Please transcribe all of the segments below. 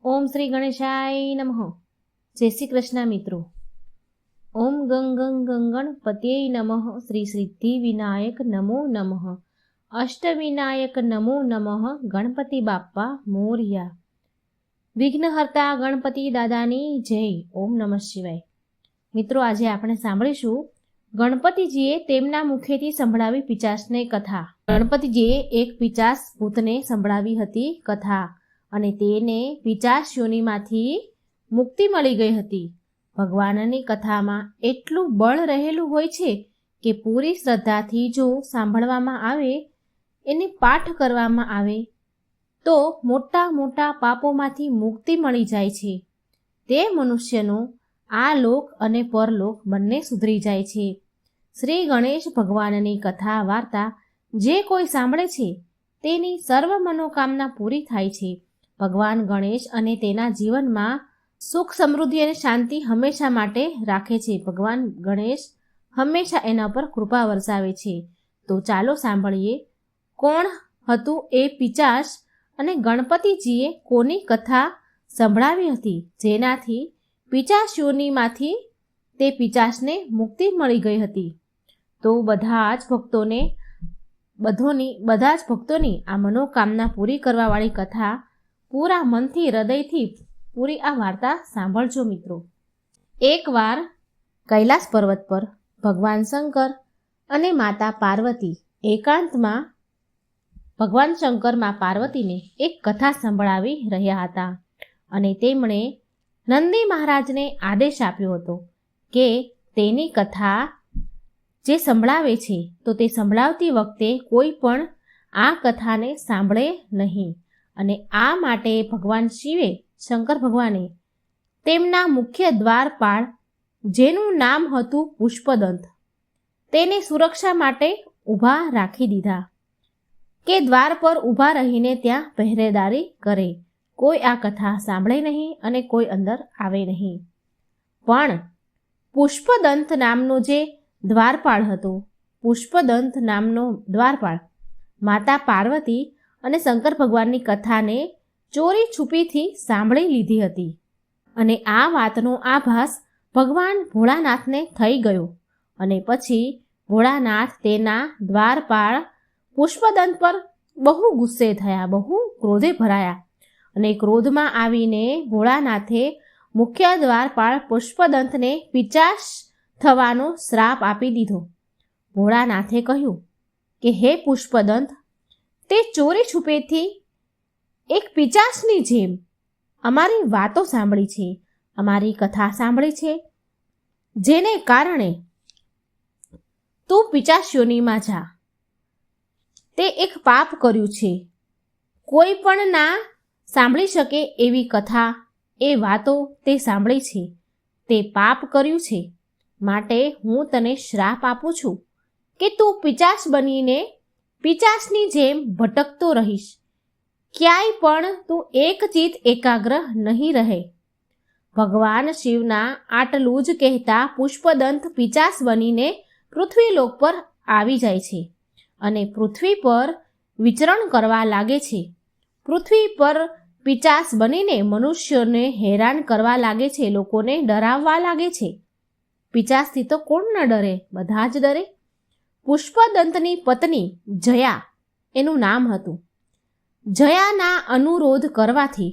ઓમ શ્રી ગણેશાય નમઃ. જય શ્રી કૃષ્ણ મિત્રો. ઓમ ગંગ ગંગ ગણપત્યે નમઃ. શ્રી સિદ્ધિ વિનાયક નમો નમઃ. અષ્ટવિનાયક નમો નમઃ. ગણપતિ બાપ્પા મોર્યા. વિઘ્નહર્તા ગણપતિ દાદાની જય. ઓમ નમઃ શિવાય. મિત્રો, આજે આપણે સાંભળીશું ગણપતિજીએ તેમના મુખેથી સંભળાવી પિચાસને કથા. ગણપતિજીએ એક પિચાસ ભૂતને સંભળાવી હતી કથા અને તેને પિચાસ યોનિમાંથી મુક્તિ મળી ગઈ હતી. ભગવાનની કથામાં એટલું બળ રહેલું હોય છે કે પૂરી શ્રદ્ધાથી જો સાંભળવામાં આવે, એને પાઠ કરવામાં આવે તો મોટા મોટા પાપોમાંથી મુક્તિ મળી જાય છે. તે મનુષ્યનો આ લોક અને પરલોક બંને સુધરી જાય છે. શ્રી ગણેશ ભગવાનની કથા વાર્તા જે કોઈ સાંભળે છે તેની સર્વ મનોકામના પૂરી થાય છે. ભગવાન ગણેશ અને તેના જીવનમાં સુખ, સમૃદ્ધિ અને શાંતિ હંમેશા માટે રાખે છે. ભગવાન ગણેશ હંમેશા એના પર કૃપા વરસાવે છે. તો ચાલો સાંભળીએ કોણ હતું એ પિચાસ અને ગણપતિજીએ કોની કથા સંભળાવી હતી જેનાથી પિચાસ યોનિમાંથી તે પિચાસને મુક્તિ મળી ગઈ હતી. તો બધા જ ભક્તોની આ મનોકામના પૂરી કરવાવાળી કથા પૂરા મનથી, હૃદયથી પૂરી આ વાર્તા સાંભળજો મિત્રો. એકવાર કૈલાસ પર્વત પર ભગવાન શંકર અને માતા પાર્વતી એકાંતમાં ભગવાન શંકર મા પાર્વતીને એક કથા સંભળાવી રહ્યા હતા અને તેમણે નંદી મહારાજને આદેશ આપ્યો હતો કે તેની કથા જે સંભળાવે છે તો તે સંભળાવતી વખતે કોઈ પણ આ કથાને સાંભળે નહીં. અને આ માટે ભગવાન શિવે, શંકર ભગવાને તેમના મુખ્ય દ્વારપાળ, જેનું નામ હતું પુષ્પદંત, તેને સુરક્ષા માટે ઊભા રાખી દીધા કે દ્વાર પર ઊભા રહીને ત્યાં પહેરેદારી કરે. કોઈ આ કથા સાંભળે નહીં અને કોઈ અંદર આવે નહીં. પણ પુષ્પદંત નામનો જે દ્વારપાળ હતો, પુષ્પદંત નામનો દ્વારપાળ માતા પાર્વતી અને શંકર ભગવાનની કથાને ચોરી છુપીથી સાંભળી લીધી હતી અને આ વાતનો આભાસ ભગવાન ભોળાનાથને થઈ ગયો. અને પછી ભોળાનાથ તેના દ્વારપાળ પુષ્પદંત પર બહુ ગુસ્સે થયા, બહુ ક્રોધે ભરાયા અને ક્રોધમાં આવીને ભોળાનાથે મુખ્ય દ્વારપાળ પુષ્પદંતને પિચાસ થવાનો શ્રાપ આપી દીધો. ભોળાનાથે કહ્યું કે હે પુષ્પદંત, તે ચોરી છુપેથી એક પિચાસની જેમ અમારી વાતો સાંભળી છે, અમારી કથા સાંભળી છે, જેને કારણે તું પિચાસ યોનિમાં જા. તે એક પાપ કર્યું છે. કોઈ પણ ના સાંભળી શકે એવી કથા, એ વાતો તે સાંભળી છે, તે પાપ કર્યું છે. માટે હું તને શ્રાપ આપું છું કે તું પિચાસ બનીને પિચાસની જેમ ભટકતો રહીશ. ક્યાંય પણ તું એકચિત એકાગ્ર નહીં રહે. ભગવાન શિવના આટલું જ કહેતા પુષ્પદંત પિચાસ બનીને પૃથ્વીલોક પર આવી જાય છે અને પૃથ્વી પર વિચરણ કરવા લાગે છે. પૃથ્વી પર પિચાસ બનીને મનુષ્યોને હેરાન કરવા લાગે છે, લોકોને ડરાવવા લાગે છે. પિચાસથી તો કોણ ન ડરે, બધા જ ડરે. પુષ્પદંતની પત્ની જયા એનું નામ હતું. જયાના અનુરોધ કરવાથી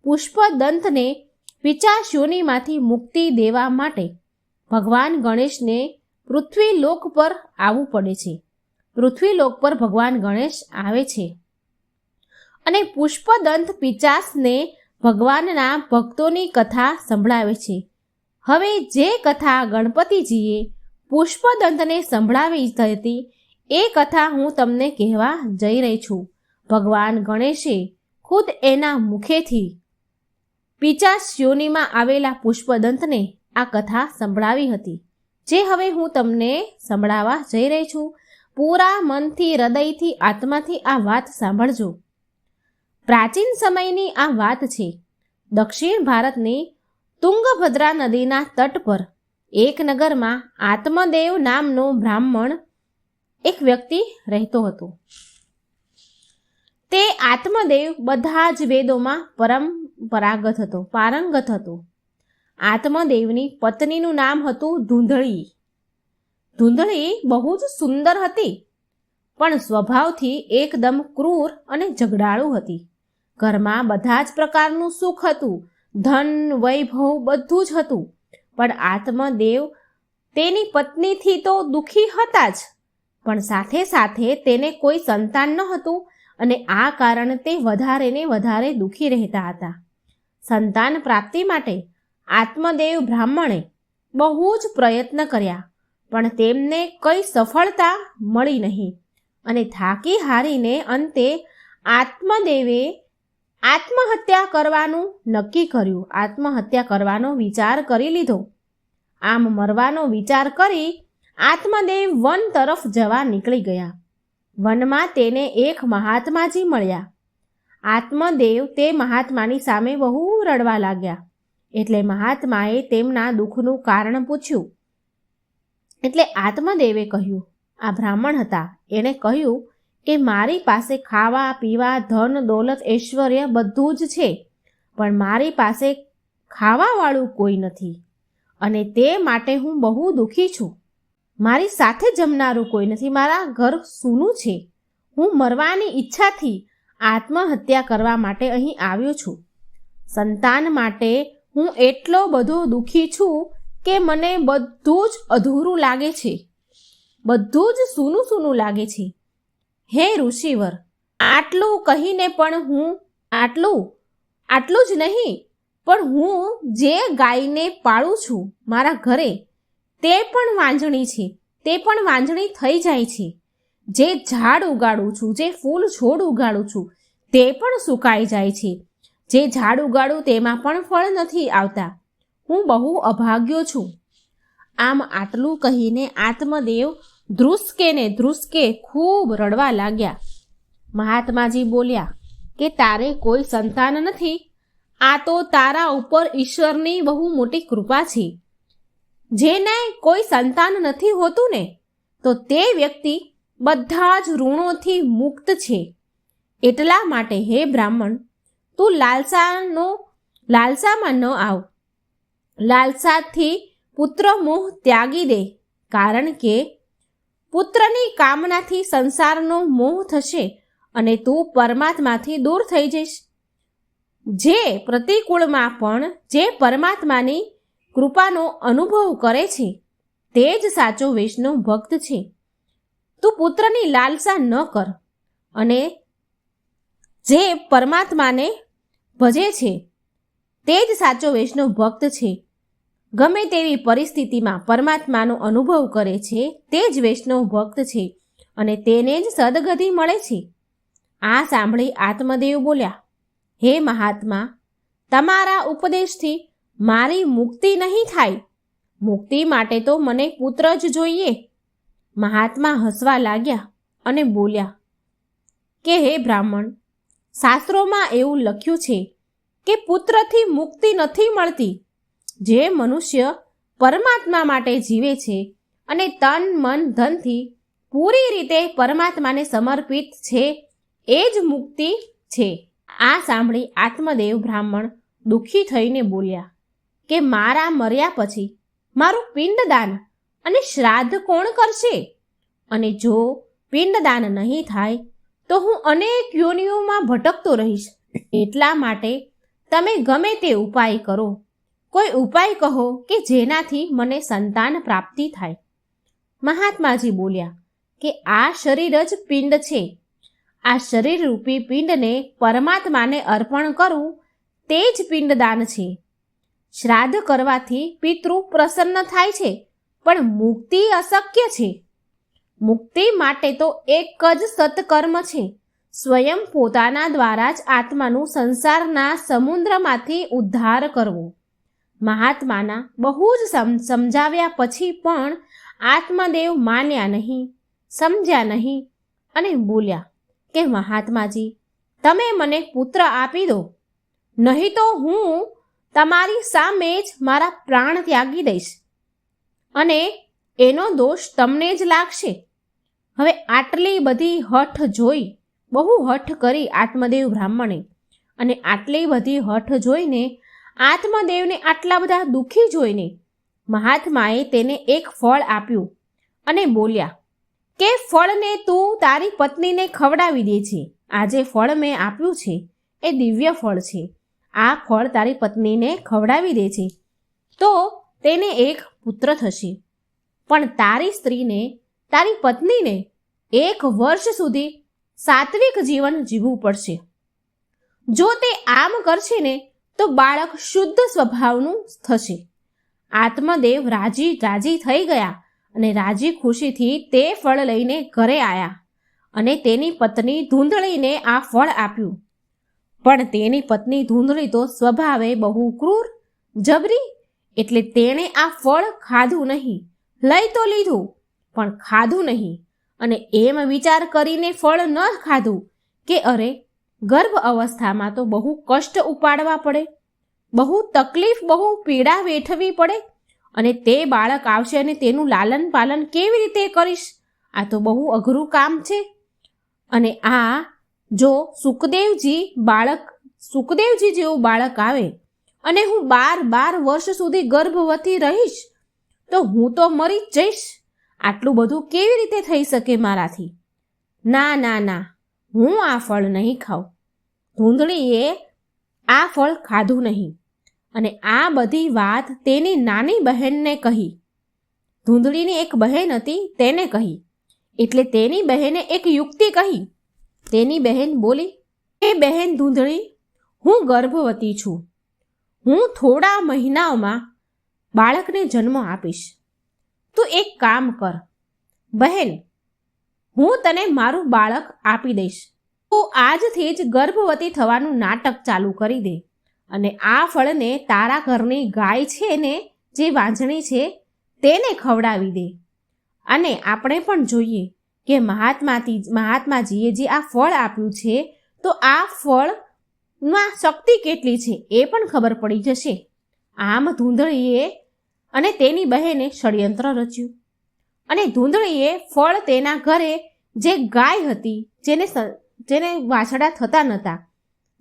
પુષ્પદંતને પિચાસ યોનિમાંથી મુક્તિ દેવા માટે ભગવાન ગણેશને પૃથ્વીલોક પર આવવું પડે છે. પૃથ્વીલોક પર ભગવાન ગણેશ આવે છે અને પુષ્પદંત પિચાસને ભગવાનના ભક્તોની કથા સંભળાવે છે. હવે જે કથા ગણપતિજીએ પુષ્પદંતને સંભળાવી હતી એ કથા હું તમને કહેવા જઈ રહી છું. ભગવાન ગણેશે ખુદ એના મુખેથી પિચાસ યોનિમાં આવેલા પુષ્પદંતને આ કથા સંભળાવી હતી, જે હવે હું તમને સંભળાવવા જઈ રહી છું. પૂરા મનથી, હૃદયથી, આત્માથી આ વાત સાંભળજો. પ્રાચીન સમયની આ વાત છે. દક્ષિણ ભારતની તુંગભદ્રા નદીના તટ પર એક નગરમાં આત્મદેવ નામનો બ્રાહ્મણ એક વ્યક્તિ રહેતો હતો. તે આત્મદેવ બધા જ વેદોમાં પરમ પારંગત હતો. આત્મદેવની પત્નીનું નામ હતું ધૂંધળી. ધૂંધળી બહુ જ સુંદર હતી, પણ સ્વભાવથી એકદમ ક્રૂર અને ઝઘડાળુ હતી. ઘરમાં બધા જ પ્રકારનું સુખ હતું, ધન વૈભવ બધું જ હતું, પણ આત્મદેવ તેની પત્નીથી તો દુઃખી હતા જ, પણ સાથે સાથે તેને કોઈ સંતાન ન હતું અને આ કારણે તે વધારે ને વધારે દુઃખી રહેતા હતા. સંતાન પ્રાપ્તિ માટે આત્મદેવ બ્રાહ્મણે બહુ જ પ્રયત્ન કર્યા, પણ તેમને કઈ સફળતા મળી નહીં અને થાકી હારીને અંતે આત્મદેવે આત્મહત્યા કરવાનું નક્કી કર્યું. આત્મહત્યા કરવાનો વિચાર કરી લીધો. આમ મરવાનો વિચાર કરી આત્મદેવ વન તરફ જવા નીકળી ગયા. વનમાં તેને એક મહાત્માજી મળ્યા. આત્મદેવ તે મહાત્માની સામે બહુ રડવા લાગ્યા. એટલે મહાત્માએ તેમના દુઃખનું કારણ પૂછ્યું. એટલે આત્મદેવે કહ્યું, આ બ્રાહ્મણ હતા, એણે કહ્યું કે મારી પાસે ખાવા પીવા ધન દોલત ઐશ્વર્ય બધું જ છે, પણ મારી પાસે ખાવાવાળું કોઈ નથી અને તે માટે હું બહુ દુઃખી છું. મારી સાથે જમનારું કોઈ નથી, મારા ઘર સૂનું છે. હું મરવાની ઈચ્છાથી આત્મહત્યા કરવા માટે અહીં આવ્યો છું. સંતાન માટે હું એટલો બધો દુઃખી છું કે મને બધું જ અધૂરું લાગે છે, બધું જ સૂનું સૂનું લાગે છે. હે ઋષિવર, આટલું કહીને પણ હું આટલું જ નહીં, પણ હું જે ગાયને પાળું છું મારા ઘરે તે પણ વાંજણી છે, તે પણ વાંજણી થઈ જાય છે. જે ઝાડ ઉગાડું છું, જે ફૂલ છોડ ઉગાડું છું તે પણ સુકાઈ જાય છે. જે ઝાડ ઉગાડું તેમાં પણ ફળ નથી આવતા. હું બહુ અભાગ્યો છું. આમ આટલું કહીને આત્મદેવ ધ્રુસકે ખૂબ રડવા લાગ્યા. મહાત્માજી બોલ્યા કે તારે કોઈ સંતાન નથી, આ તો તારા ઉપર ઈશ્વરની બહુ મોટી કૃપા છે. જેને કોઈ સંતાન નથી હોતું ને, તો તે વ્યક્તિ બધા જ ઋણોથી મુક્ત છે. એટલા માટે હે બ્રાહ્મણ, તું લાલસામાં ન આવ. લાલસાથી પુત્ર મોહ ત્યાગી દે, કારણ કે પુત્રની કામનાથી સંસારનો મોહ થશે અને તું પરમાત્માથી દૂર થઈ જઈશ. જે પ્રતિકૂળમાં પણ જે પરમાત્માની કૃપાનો અનુભવ કરે છે તે જ સાચો વૈષ્ણવ ભક્ત છે. તું પુત્રની લાલસા ન કર અને જે પરમાત્માને ભજે છે તે જ સાચો વૈષ્ણવ ભક્ત છે. ગમે તેવી પરિસ્થિતિમાં પરમાત્માનો અનુભવ કરે છે તે જ વૈષ્ણવ ભક્ત છે અને તેને જ સદગતિ મળે છે. આ સાંભળી આત્મદેવ બોલ્યા, હે મહાત્મા, તમારા ઉપદેશથી મારી મુક્તિ નહીં થાય. મુક્તિ માટે તો મને પુત્ર જ જોઈએ. મહાત્મા હસવા લાગ્યા અને બોલ્યા કે હે બ્રાહ્મણ, શાસ્ત્રોમાં એવું લખ્યું છે કે પુત્રથી મુક્તિ નથી મળતી. જે મનુષ્ય પરમાત્મા માટે જીવે છે અને તન મન ધનથી પૂરી રીતે પરમાત્માને સમર્પિત છે એ જ મુક્તિ છે. આ સાંભળી આત્મદેવ બ્રાહ્મણ દુઃખી થઈને બોલ્યા કે મારા મર્યા પછી મારું પિંડદાન અને શ્રાદ્ધ કોણ કરશે? અને જો પિંડદાન નહીં થાય તો હું અનેક યોનિઓમાં ભટકતો રહીશ. એટલા માટે તમે ગમે તે ઉપાય કરો, કોઈ ઉપાય કહો કે જેનાથી મને સંતાન પ્રાપ્તિ થાય. મહાત્માજી બોલ્યા કે આ શરીર જ પિંડ છે. આ શરીર રૂપી પિંડને પરમાત્માને અર્પણ કરવું તે જ પિંડદાન છે. શ્રાદ્ધ કરવાથી પિતૃ પ્રસન્ન થાય છે, પણ મુક્તિ અશક્ય છે. મુક્તિ માટે તો એક જ સત્કર્મ છે, સ્વયં પોતાના દ્વારા જ આત્માનું સંસારના સમુદ્રમાંથી ઉદ્ધાર કરવો. મહાત્માના બહુ જ સમજાવ્યા પછી પણ આત્મદેવ માન્યા નહીં, સમજ્યા નહીં અને બોલ્યા કે મહાત્માજી, તમે મને પુત્ર આપી દો, નહીં તો હું તમારી સામે જ મારા પ્રાણ ત્યાગી દઈશ અને એનો દોષ તમને જ લાગશે. હવે આટલી બધી હઠ જોઈ, બહુ હઠ કરી આત્મદેવ બ્રાહ્મણે અને આટલી બધી હઠ જોઈને, આત્મદેવને આટલા બધા દુઃખી જોઈને મહાત્માએ તેને એક ફળ આપ્યું અને બોલ્યા કે ફળને તું તારી પત્નીને ખવડાવી દે છે. આ જે ફળ મેં આપ્યું છે એ દિવ્ય ફળ છે. આ ફળ તારી પત્નીને ખવડાવી દે છે તો તેને એક પુત્ર થશે. પણ તારી સ્ત્રીને, તારી પત્નીને 1 વર્ષ સુધી સાત્વિક જીવન જીવવું પડશે. જો તે આમ કરશે ને તો બાળક શુદ્ધ સ્વભાવનું થશે. આત્મદેવ રાજી થઈ ગયા અને રાજી ખુશીથી તે ફળ લઈને ઘરે આવ્યા અને તેની પત્ની ધૂંધળીને આ ફળ આપ્યું. પણ તેની પત્ની ધૂંધળી તો સ્વભાવે બહુ ક્રૂર, જબરી, એટલે તેણે આ ફળ ખાધું નહીં. લઈ તો લીધું પણ ખાધું નહીં. અને એમ વિચાર કરીને ફળ ન ખાધું કે અરે, ગર્ભ અવસ્થામાં તો બહુ કષ્ટ ઉપાડવા પડે, બહુ તકલીફ, બહુ પીડા વેઠવી પડે, અને તે બાળક આવશે અને તેનું લાલન પાલન કેવી રીતે કરીશ? આ તો બહુ અઘરું કામ છે. અને આ જો સુખદેવજી જેવું બાળક આવે અને હું 12 વર્ષ સુધી ગર્ભવતી રહીશ તો હું તો મરી જ જઈશ. આટલું બધું કેવી રીતે થઈ શકે મારાથી? ના ના ના, હું આ ફળ નહીં ખાઉં. ધૂંધળીએ આ ફળ ખાધું નહીં અને આ બધી વાત તેની નાની બહેનને કહી. ધૂંધળીની એક બહેન હતી, તેને કહી. એટલે તેની બહેને એક યુક્તિ કહી. તેની બહેન બોલી, એ બહેન ધૂંધળી, હું ગર્ભવતી છું. હું થોડા મહિનાઓમાં બાળકને જન્મ આપીશ. તું એક કામ કર બહેન, હું તને મારું બાળક આપી દઈશ. તું આજથી જ ગર્ભવતી થવાનું નાટક ચાલુ કરી દે અને આ ફળને તારા ઘરની ગાય છે ને, જે વાંજણી છે, તેને ખવડાવી દે. અને આપણે પણ જોઈએ કે મહાત્માજીએ જે આ ફળ આપ્યું છે તો આ ફળમાં શક્તિ કેટલી છે એ પણ ખબર પડી જશે. આમ ધૂંધળીએ અને તેની બહેને ષડયંત્ર રચ્યું અને ધૂંધળીએ ફળ તેના ઘરે જે ગાય હતી, જેને વાછડા થતા નહોતા,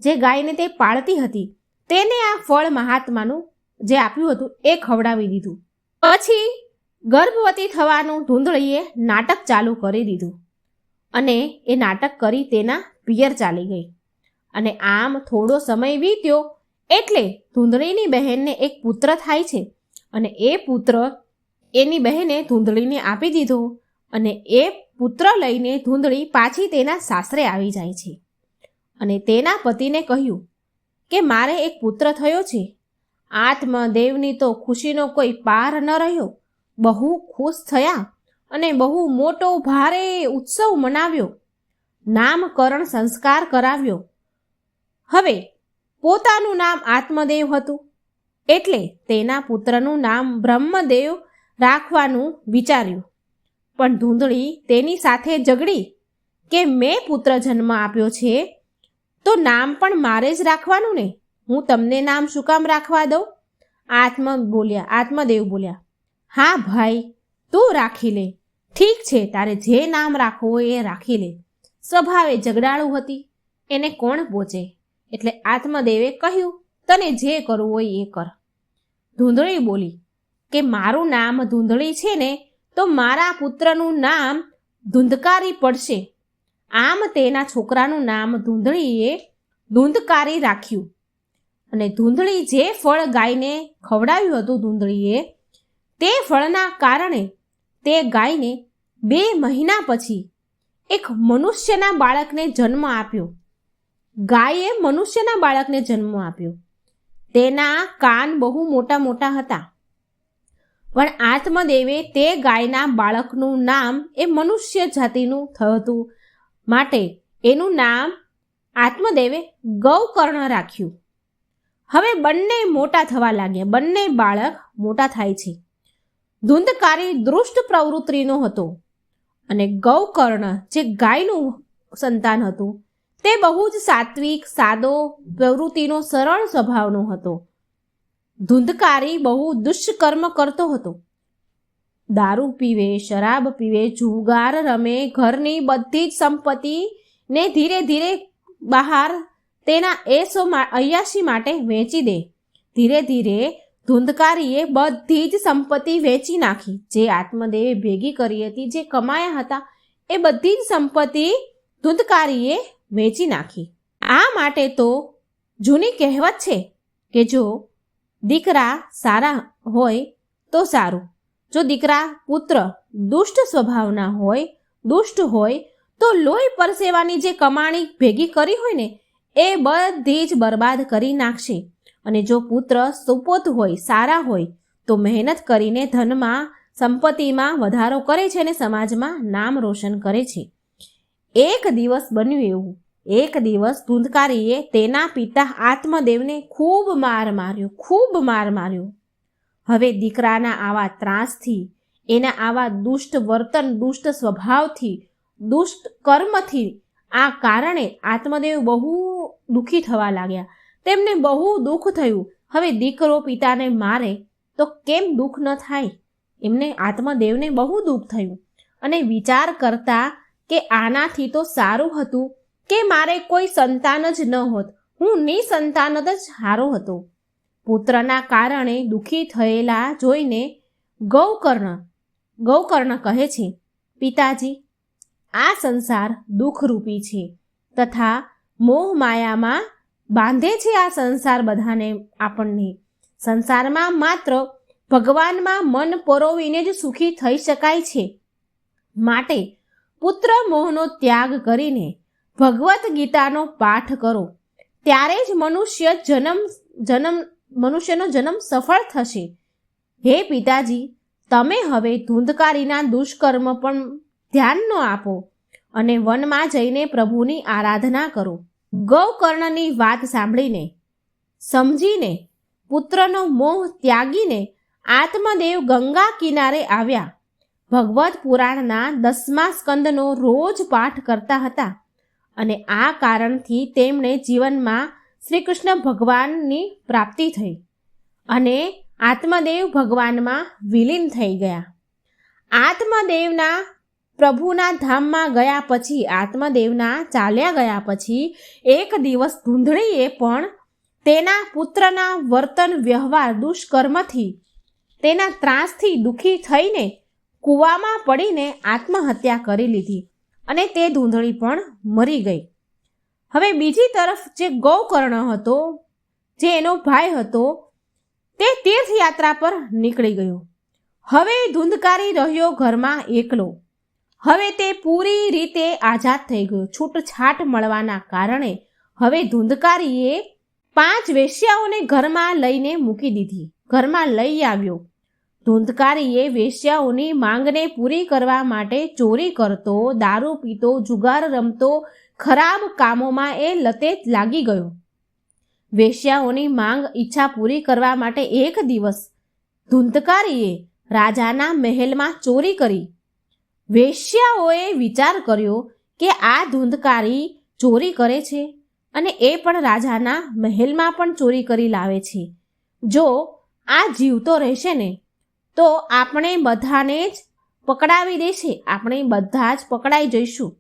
જે ગાયને તે પાળતી હતી, તેને આ ફળ મહાત્માનું જે આપ્યું હતું એ ખવડાવી દીધું. પછી ગર્ભવતી થવાનું ધૂંધળીએ નાટક ચાલુ કરી દીધું અને એ નાટક કરી તેના પિયર ચાલી ગઈ. અને આમ થોડો સમય વીત્યો એટલે ધૂંધળીની બહેનને એક પુત્ર થાય છે અને એ પુત્ર એની બહેને ધૂંધળીને આપી દીધો અને એ પુત્ર લઈને ધૂંધળી પાછી તેના સાસરે આવી જાય છે અને તેના પતિને કહ્યું કે મારે એક પુત્ર થયો છે. આત્મદેવની તો ખુશીનો કોઈ પાર ન રહ્યો. બહુ ખુશ થયા અને બહુ મોટો ભારે ઉત્સવ મનાવ્યો. નામકરણ સંસ્કાર કરાવ્યો. હવે પોતાનું નામ આત્મદેવ હતું એટલે તેના પુત્રનું નામ બ્રહ્મદેવ રાખવાનું વિચાર્યું. પણ ધૂંધળી તેની સાથે ઝઘડી કે મેં પુત્ર જન્મ આપ્યો છે તો નામ પણ મારે જ રાખવાનું ને, હું તમને નામ શું કામ રાખવા દઉં? આત્મદેવ બોલ્યા, હા ભાઈ, તું રાખી લે. ઠીક છે, તારે જે નામ રાખવું હોય એ રાખી લે. સ્વભાવે ઝઘડાળું હતી, એને કોણ પહોંચે? એટલે આત્મદેવે કહ્યું, તને જે કરવું હોય એ કર. ધૂંધળી બોલી કે મારું નામ ધૂંધળી છે ને તો મારા પુત્રનું નામ ધૂંધકારી પડશે. આમ તેના છોકરાનું નામ ધૂંધળીએ ધૂંધકારી રાખ્યું. અને ધૂંધળી જે ફળ ગાયને ખવડાવ્યું હતું ધૂંધળીએ, તે ફળના કારણે તે ગાયને 2 મહિના પછી એક મનુષ્યના બાળકને જન્મ આપ્યો. ગાયે મનુષ્યના બાળકને જન્મ આપ્યો. તેના કાન બહુ મોટા મોટા હતા, પણ આત્મદેવે તે ગાયના બાળકનું નામ એ મનુષ્ય જાતિનું થતું માટે એનું નામ આત્મદેવે ગૌકર્ણ રાખ્યું. હવે બંને મોટા થવા લાગ્યા, બંને બાળક મોટા થાય છે. ધૂંધકારી દુષ્ટ પ્રવૃત્તિનો હતો અને ગૌકર્ણ જે ગાયનું સંતાન હતું તે બહુ જ સાત્વિક, સાદો, પ્રવૃત્તિનો સરળ સ્વભાવનો હતો. ધૂંધકારી બહુ દુષ્કર્મ કરતો હતો. દારૂ પીવે, શરાબ પીવે, જુગાર રમે, ઘરની બધી જ સંપત્તિને ધીરે ધીરે બહાર તેના 180 માટે વેચી દે. ધીરે ધીરે ધુંધકારીએ બધી જ સંપત્તિ વેચી નાખી. જે આત્મદેવે ભેગી કરી હતી, જે કમાયા હતા, એ બધી જ સંપત્તિ ધુંધકારીએ વેચી નાખી. આ માટે તો જૂની કહેવત છે કે જો દીકરા સારા હોય તો સારું, જો દીકરા પુત્ર દુષ્ટ સ્વભાવના હોય, દુષ્ટ હોય તો લોહી પરસેવાની જે કમાણી ભેગી કરી હોય ને એ બધી જ બરબાદ કરી નાખશે. અને જો પુત્ર સુપોત હોય, સારા હોય તો મહેનત કરીને ધનમાં, સંપત્તિમાં વધારો કરે છે અને સમાજમાં નામ રોશન કરે છે. એક દિવસ બન્યું એવું, એક દિવસ ધુંધકારીએ તેના પિતા આત્મદેવને ખૂબ માર માર્યો. હવે દીકરાના આવા ત્રાસથી, એના આવા દુષ્ટ વર્તન, દુષ્ટ સ્વભાવથી, દુષ્ટ કર્મથી આ કારણે આત્મદેવ બહુ દુઃખી થવા લાગ્યા. તેમને બહુ દુઃખ થયું. હવે દીકરો પિતાને મારે તો કેમ દુઃખ ન થાય? એમને આત્મદેવને બહુ દુઃખ થયું અને વિચાર કરતા કે આનાથી તો સારું હતું કે મારે કોઈ સંતાન જ ન હોત, હું નિસંતાન જ હારો હતો. પુત્રના કારણે દુઃખી થયેલા જોઈને ગૌકર્ણ કહે છે, પિતાજી, આ સંસાર દુઃખરૂપી છે તથા મોહ માયામાં બાંધે છે આ સંસાર બધાને. આપણને સંસારમાં માત્ર ભગવાનમાં મન પરોવીને જ સુખી થઈ શકાય છે. માટે પુત્ર મોહનો ત્યાગ કરીને ભગવદ્ ગીતાનો પાઠ કરો, ત્યારે જ મનુષ્યનો જન્મ સફળ થશે. હે પિતાજી, તમે હવે ધુંધકારીના દુષ્કર્મ પણ ધ્યાન ન આપો અને વનમાં જઈને પ્રભુની આરાધના કરો. ગૌકર્ણની વાત સાંભળીને, સમજીને, પુત્રનો મોહ ત્યાગીને આત્મદેવ ગંગા કિનારે આવ્યા. ભગવદ્ પુરાણના 10મા સ્કંદનો રોજ પાઠ કરતા હતા અને આ કારણથી તેમણે જીવનમાં શ્રી કૃષ્ણ ભગવાનની પ્રાપ્તિ થઈ અને આત્મદેવ ભગવાનમાં વિલીન થઈ ગયા. આત્મદેવના પ્રભુના ધામમાં ગયા પછી, આત્મદેવના ચાલ્યા ગયા પછી એક દિવસ ધૂંધળીએ પણ તેના પુત્રના વર્તન, વ્યવહાર, દુષ્કર્મથી, તેના ત્રાસથી દુઃખી થઈને કૂવામાં પડીને આત્મહત્યા કરી લીધી અને તે ધૂંધળી પણ મરી ગઈ. હવે બીજી તરફ જે ગૌકર્ણ હતો, જે એનો ભાઈ હતો, તે તીર્થયાત્રા પર નીકળી ગયો. હવે ધુંધકારી રહ્યો ઘરમાં એકલો. હવે તે પૂરી રીતે આઝાદ થઈ ગયો. છૂટછાટ મળવાના કારણે હવે ધુંધકારીએ 5 વેશ્યાઓને ઘરમાં લઈને મૂકી દીધી. ઘરમાં લઈ આવ્યો. ધુંધકારીએ વેશ્યાઓની માંગને પૂરી કરવા માટે ચોરી કરતો, દારૂ પીતો, જુગાર રમતો, ખરાબ કામોમાં એ લતે લાગી ગયો. વેશ્યાઓની માંગ, ઈચ્છા પૂરી કરવા માટે એક દિવસ ધુંધકારીએ રાજાના મહેલમાં ચોરી કરી. વેશ્યાઓએ વિચાર કર્યો કે આ ધુંધકારી ચોરી કરે છે અને એ પણ રાજાના મહેલમાં પણ ચોરી કરી લાવે છે. જો આ જીવતો રહેશે ને તો આપણે બધાને જ પકડાવી દેશે, આપણે બધા જ પકડાઈ જઈશું.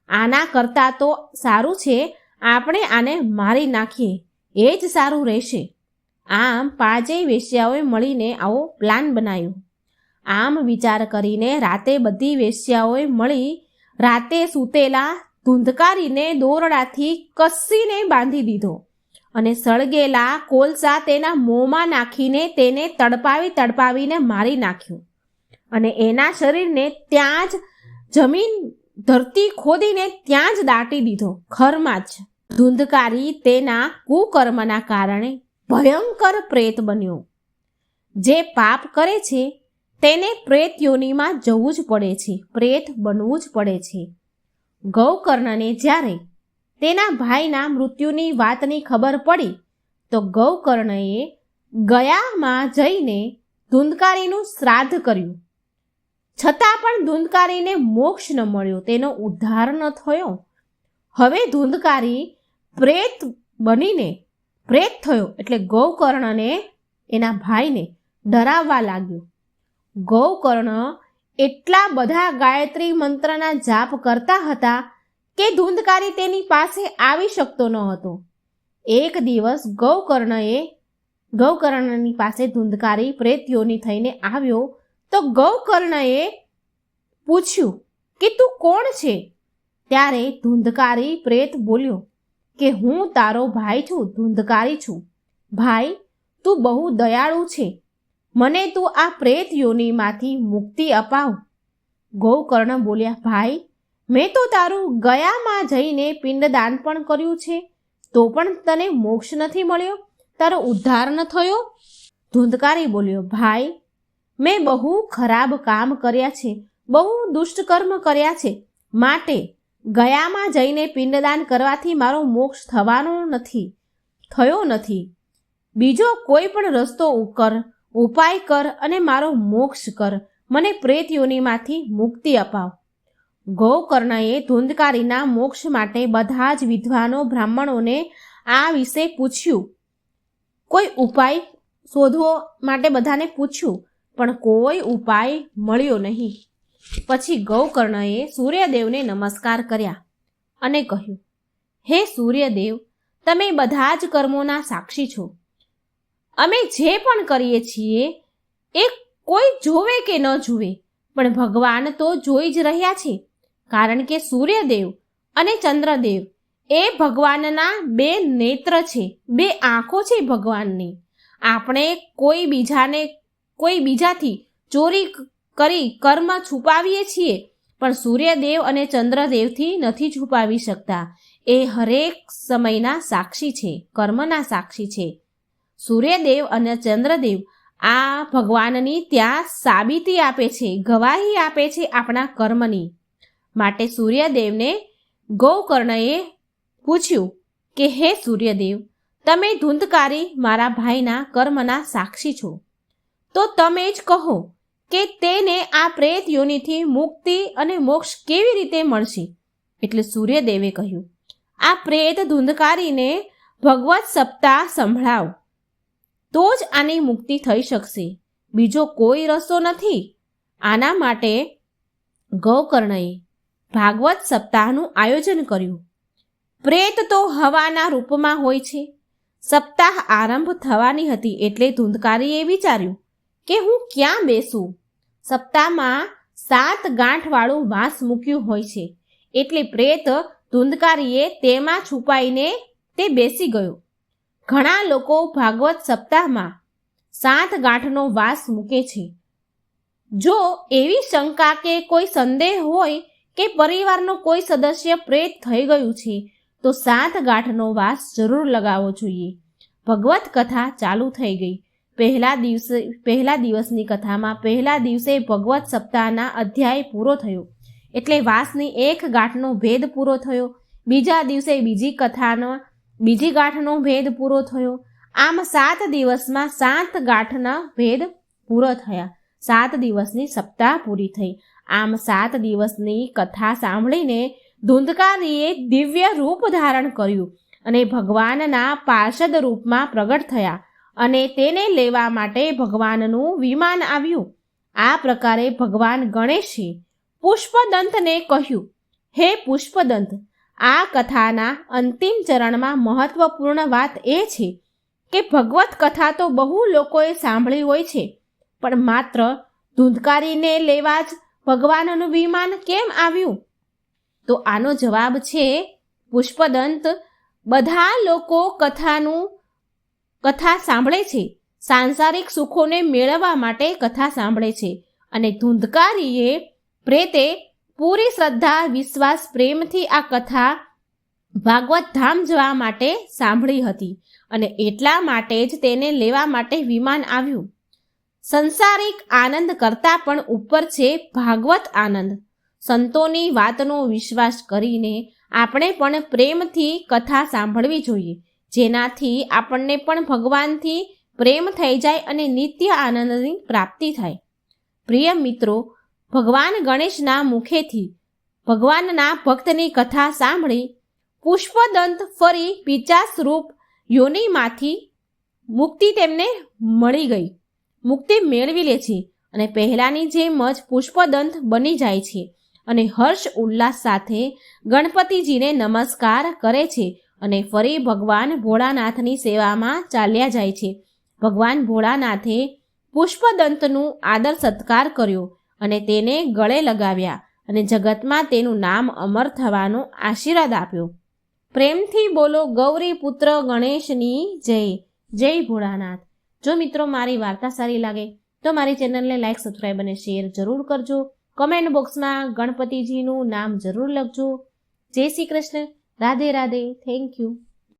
આના કરતાં તો સારું છે આપણે આને મારી નાખીએ, એ જ સારું રહેશે. આમ 5 વેશ્યાઓએ મળીને આવો પ્લાન બનાવ્યો. આમ વિચાર કરીને રાતે બધી વેશ્યાઓએ મળી રાતે સૂતેલા ધુંધકારીને દોરડાથી કસીને બાંધી દીધો અને સળગેલા કોલસા તેના મોંમાં નાખીને તેને તડપાવીને મારી નાખ્યું અને એના શરીરને ત્યાં જ ધરતી ખોદીને ત્યાં જ દાટી દીધો, ઘરમાં જ. ધુંધકારી તેના કુકર્મના કારણે ભયંકર પ્રેત બન્યો. જે પાપ કરે છે તેને પ્રેત યોનિમાં જવું જ પડે છે, પ્રેત બનવું જ પડે છે. ગૌકર્ણને જ્યારે તેના ભાઈના મૃત્યુની વાતની ખબર પડી તો ગૌકર્ણએ ગયામાં જઈને ધુંધકારીનું શ્રાદ્ધ કર્યું. છતાં પણ ધુંધકારીને મોક્ષ ન મળ્યો, તેનો ઉદ્ધાર ન થયો. હવે ધુંધકારી પ્રેત બનીને પ્રેત થયો એટલે ગૌકર્ણને, એના ભાઈને ડરાવવા લાગ્યો. ગૌકર્ણ એટલા બધા ગાયત્રી મંત્રના જાપ કરતા હતા કે ધુંધકારી તેની પાસે આવી શકતો ન હતો. એક દિવસ ગૌકર્ણની પાસે ધુંધકારી પ્રેત યોની થઈને આવ્યો તો ગૌકર્ણએ પૂછ્યું કે તું કોણ છે? ત્યારે ધુંધકારી પ્રેત બોલ્યો કે હું તારો ભાઈ છું, ધુંધકારી છું. ભાઈ, તું બહુ દયાળુ છે, મને તું આ પ્રેત યોનીમાંથી મુક્તિ અપાવ. ગૌકર્ણ બોલ્યા, ભાઈ, મેં તો તારું ગયામાં જઈને પિંડદાન પણ કર્યું છે, તો પણ તને મોક્ષ નથી મળ્યો, તારો ઉદ્ધાર ન થયો. ધુંધકારી બોલ્યો, ભાઈ, મેં બહુ ખરાબ કામ કર્યા છે, બહુ દુષ્ટકર્મ કર્યા છે, માટે ગયામાં જઈને પિંડદાન કરવાથી મારો મોક્ષ થયો નથી. બીજો કોઈ પણ રસ્તો ઉપાય કર અને મારો મોક્ષ કર, મને પ્રેત યોનીમાંથી મુક્તિ અપાવ. ગૌકર્ણએ ધુંધકારીના મોક્ષ માટે બધા જ વિદ્વાનો બ્રાહ્મણોને આ વિશે પૂછ્યું. કોઈ ઉપાય શોધવા માટે બધાને પૂછ્યું, પણ કોઈ ઉપાય મળ્યો નહીં. પછી ગૌકર્ણએ સૂર્યદેવને નમસ્કાર કર્યા અને કહ્યું, હે સૂર્યદેવ, તમે બધા જ કર્મોના સાક્ષી છો. અમે જે પણ કરીએ છીએ એ કોઈ જોવે કે ન જુએ, પણ ભગવાન તો જોઈ જ રહ્યા છે, કારણ કે સૂર્યદેવ અને ચંદ્રદેવ એ ભગવાનના બે નેત્ર છે, બે આંખો છે ભગવાનની. આપણે કોઈ બીજાથી ચોરી કરી કર્મ છુપાવીએ છીએ, પણ સૂર્યદેવ અને ચંદ્રદેવથી નથી છુપાવી શકતા. એ હરેક સમયના સાક્ષી છે, કર્મના સાક્ષી છે. સૂર્યદેવ અને ચંદ્રદેવ આ ભગવાનની ત્યાં સાબિતી આપે છે, ગવાહી આપે છે આપણા કર્મની. માટે સૂર્યદેવને ગૌકર્ણએ પૂછ્યું કે હે સૂર્યદેવ, તમે ધુંધકારી મારા ભાઈના કર્મના સાક્ષી છો, તો તમે જ કહો કે તેને આ પ્રેત યોનિથી મુક્તિ અને મોક્ષ કેવી રીતે મળશે? એટલે સૂર્યદેવે કહ્યું, આ પ્રેત ધુંધકારીને ભગવત સપ્તાહ સંભળાવ, તો જ આની મુક્તિ થઈ શકશે, બીજો કોઈ રસ્તો નથી. આના માટે ગૌકર્ણએ ભાગવત સપ્તાહનું આયોજન કર્યું. પ્રેત તો હવાના રૂપમાં હોય છે. સપ્તાહ આરંભ થવાની હતી એટલે ધુંધકારીએ વિચાર્યું કે હું ક્યાં બેસું? સપ્તાહમાં 7 ગાંઠવાળું વાંસ મૂક્યું હોય છે, એટલે પ્રેત ધુંધકારીએ તેમાં છુપાઈને તે બેસી ગયો. ઘણા લોકો ભાગવત સપ્તાહમાં 7 ગાંઠનો વાંસ મૂકે છે. જો એવી શંકા કે કોઈ સંદેહ હોય કે પરિવારનો કોઈ સદસ્ય પ્રેત થઈ ગયું છે, તો 7 ગાંઠનો વાંસ જરૂર લગાવવો જોઈએ. ભગવત કથા ચાલુ થઈ ગઈ. પહેલા દિવસની કથામાં પહેલા દિવસે ભગવત સપ્તાહના અધ્યાય પૂરો થયો, એટલે વાંસની 1 ગાંઠનો ભેદ પૂરો થયો. બીજા દિવસે બીજી ગાંઠનો ભેદ પૂરો થયો. આમ 7 દિવસમાં 7 ગાંઠના ભેદ પૂરો થયા. 7 દિવસની સપ્તાહ પૂરી થઈ. આમ 7 દિવસની કથા સાંભળીને ધુંધકારીએ દિવ્ય રૂપ ધારણ કર્યું અને ભગવાનના પાર્ષદ રૂપમાં પ્રગટ થયા અને તેને લેવા માટે ભગવાનનું વિમાન આવ્યું. આ પ્રકારે ભગવાન ગણેશે પુષ્પદંતને કહ્યું, હે પુષ્પદંત, આ કથાના અંતિમ ચરણમાં મહત્વપૂર્ણ વાત એ છે કે ભગવત કથા તો બહુ લોકોએ સાંભળી હોય છે, પણ માત્ર ધુંધકારીને લેવા જ ભગવાનનું વિમાન કેમ આવ્યું? તો આનો જવાબ છે પુષ્પદંત, બધા લોકો કથા સાંભળે છે, સાંસારિક સુખોને મેળવવા માટે કથા સાંભળે છે, અને ધુંધકારીએ પ્રેતે પૂરી શ્રદ્ધા, વિશ્વાસ, પ્રેમથી આ કથા ભાગવત ધામ જવા માટે સાંભળી હતી, અને એટલા માટે જ તેને લેવા માટે વિમાન આવ્યું. સંસારિક આનંદ કરતાં પણ ઉપર છે ભાગવત આનંદ. સંતોની વાતનો વિશ્વાસ કરીને આપણે પણ પ્રેમથી કથા સાંભળવી જોઈએ, જેનાથી આપણને પણ ભગવાનથી પ્રેમ થઈ જાય અને નિત્ય આનંદની પ્રાપ્તિ થાય. પ્રિય મિત્રો, ભગવાન ગણેશના મુખેથી ભગવાનના ભક્તની કથા સાંભળી પુષ્પદંત ફરી પિચાસ રૂપ યોનિમાંથી મુક્તિ તેમને મળી ગઈ, મુક્તિ મેળવી લે છે અને પહેલાંની જેમ જ પુષ્પદંત બની જાય છે અને હર્ષ ઉલ્લાસ સાથે ગણપતિજીને નમસ્કાર કરે છે અને ફરી ભગવાન ભોળાનાથની સેવામાં ચાલ્યા જાય છે. ભગવાન ભોળાનાથે પુષ્પદંતનું આદર સત્કાર કર્યો અને તેને ગળે લગાવ્યા અને જગતમાં તેનું નામ અમર થવાનો આશીર્વાદ આપ્યો. પ્રેમથી બોલો ગૌરી પુત્ર ગણેશની જય. જય ભોળાનાથ. જો મિત્રો મારી વાર્તા સારી લાગે તો મારી ચેનલને લાઈક, સબસ્ક્રાઈબ અને શેર જરૂર કરજો. કમેન્ટ બોક્સમાં ગણપતિજીનું નામ જરૂર લખજો. જય શ્રી કૃષ્ણ. રાધે રાધે. Thank you.